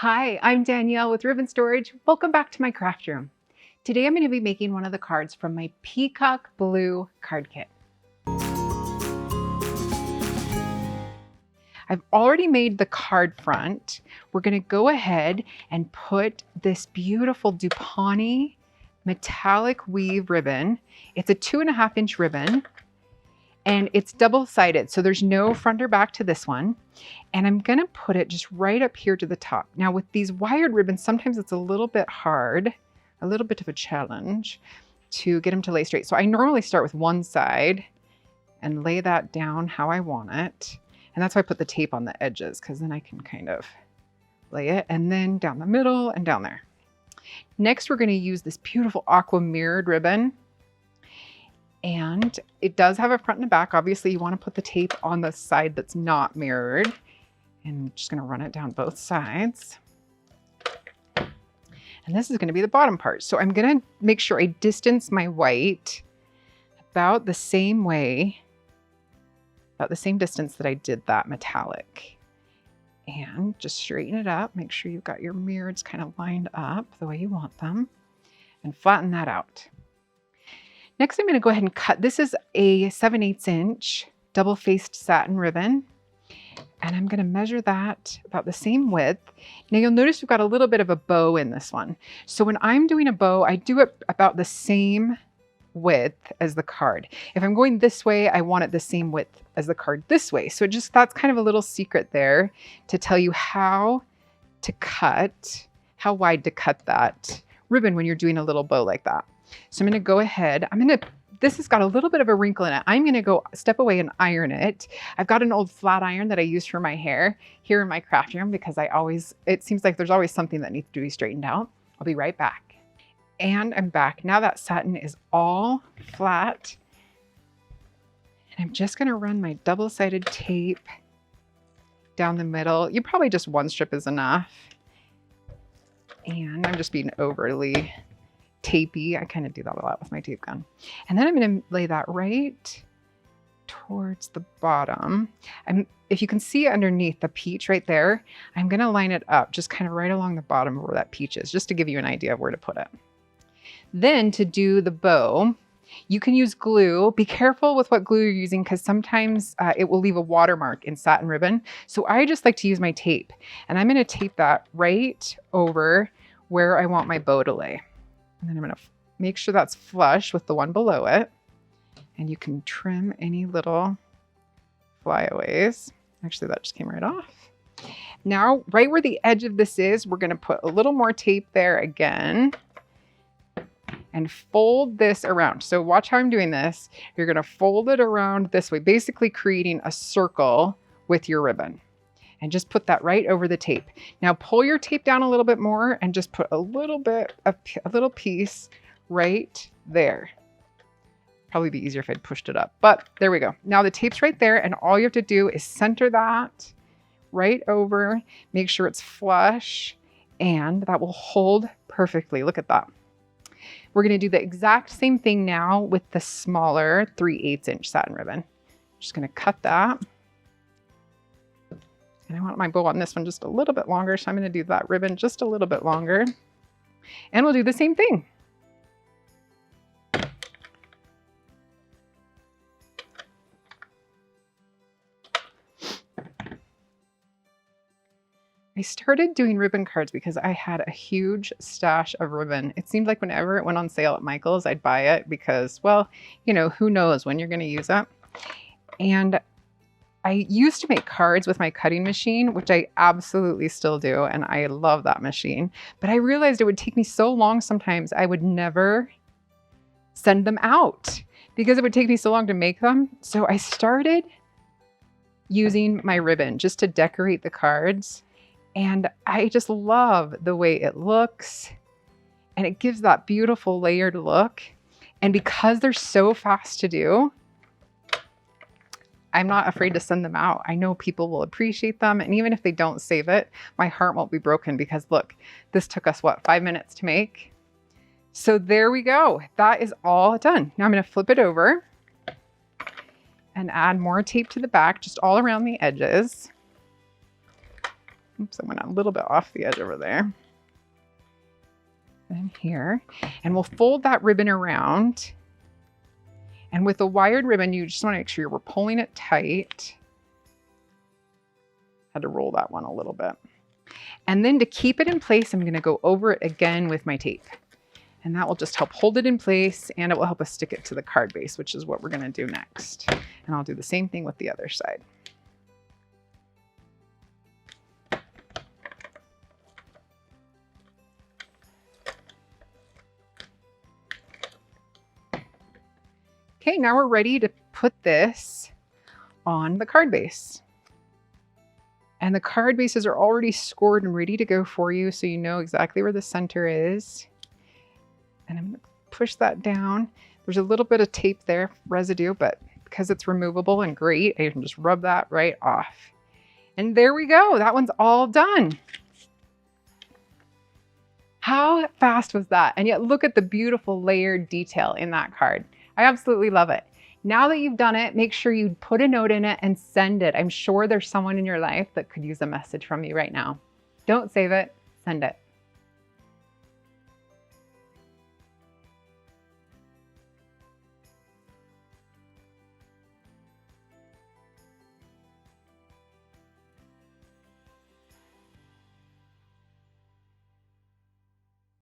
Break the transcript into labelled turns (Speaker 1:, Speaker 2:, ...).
Speaker 1: Hi, I'm Danielle with Ribbon Storage. Welcome back to my craft room. Today I'm going to be making one of the cards from my Peacock Blue card kit. I've already made the card front. We're going to go ahead and put this beautiful Dupont metallic weave ribbon. It's a 2.5-inch ribbon. And it's double-sided, so there's no front or back to this one. And I'm gonna put it just right up here to the top. Now with these wired ribbons, sometimes it's a little bit hard, a little bit of a challenge to get them to lay straight. So I normally start with one side and lay that down how I want it. And that's why I put the tape on the edges, because then I can kind of lay it, and then down the middle and down there. Next, we're gonna use this beautiful aqua mirrored ribbon. And it does have a front and a back. Obviously, you want to put the tape on the side that's not mirrored. And I'm just going to run it down both sides. And this is going to be the bottom part. So I'm going to make sure I distance my white about the same way, about the same distance that I did that metallic. And just straighten it up. Make sure you've got your mirrors kind of lined up the way you want them. And flatten that out. Next, I'm going to go ahead and cut. This is a 7/8" double-faced satin ribbon. And I'm going to measure that about the same width. Now you'll notice we've got a little bit of a bow in this one. So when I'm doing a bow, I do it about the same width as the card. If I'm going this way, I want it the same width as the card this way. So that's kind of a little secret there to tell you how to cut, how wide to cut that ribbon when you're doing a little bow like that. So I'm going to go ahead. This has got a little bit of a wrinkle in it. I'm going to go step away and iron it. I've got an old flat iron that I use for my hair here in my craft room because it seems like there's always something that needs to be straightened out. I'll be right back. And I'm back. Now that satin is all flat. And I'm just going to run my double-sided tape down the middle. Probably just one strip is enough. And I'm just being overly tapey. I kind of do that a lot with my tape gun. And then I'm going to lay that right towards the bottom. If you can see underneath the peach right there, I'm going to line it up just kind of right along the bottom of where that peach is, just to give you an idea of where to put it. Then to do the bow, you can use glue. Be careful with what glue you're using because sometimes it will leave a watermark in satin ribbon. So I just like to use my tape, and I'm going to tape that right over where I want my bow to lay. And then I'm going to make sure that's flush with the one below it. And you can trim any little flyaways. Actually, that just came right off. Now, right where the edge of this is, we're going to put a little more tape there again and fold this around. So watch how I'm doing this. You're going to fold it around this way, basically creating a circle with your ribbon. And just put that right over the tape. Now pull your tape down a little bit more and just put a little piece right there. Probably be easier if I'd pushed it up, but there we go. Now the tape's right there, and all you have to do is center that right over, make sure it's flush, and that will hold perfectly. Look at that. We're going to do the exact same thing now with the smaller 3/8" satin ribbon. Just going to cut that. And I want my bow on this one just a little bit longer, so I'm going to do that ribbon just a little bit longer. And we'll do the same thing. I started doing ribbon cards because I had a huge stash of ribbon. It seemed like whenever it went on sale at Michael's, I'd buy it because, well, who knows when you're going to use it. And I used to make cards with my cutting machine, which I absolutely still do, and I love that machine. But I realized it would take me so long sometimes I would never send them out because it would take me so long to make them. So I started using my ribbon just to decorate the cards, and I just love the way it looks, and it gives that beautiful layered look. And because they're so fast to do, I'm not afraid to send them out. I know people will appreciate them. And even if they don't save it, my heart won't be broken because look, this took us, 5 minutes to make? So there we go. That is all done. Now I'm going to flip it over and add more tape to the back, just all around the edges. Oops, I went a little bit off the edge over there. And here, and we'll fold that ribbon around. And with a wired ribbon, you just want to make sure we're pulling it tight. Had to roll that one a little bit. And then to keep it in place, I'm going to go over it again with my tape. And that will just help hold it in place, and it will help us stick it to the card base, which is what we're going to do next. And I'll do the same thing with the other side. Okay, now we're ready to put this on the card base. And the card bases are already scored and ready to go for you, so you know exactly where the center is. And I'm going to push that down. There's a little bit of tape there, residue, but because it's removable and great, I can just rub that right off. And there we go. That one's all done. How fast was that? And yet look at the beautiful layered detail in that card. I absolutely love it. Now that you've done it, make sure you put a note in it and send it. I'm sure there's someone in your life that could use a message from you right now. Don't save it, send it.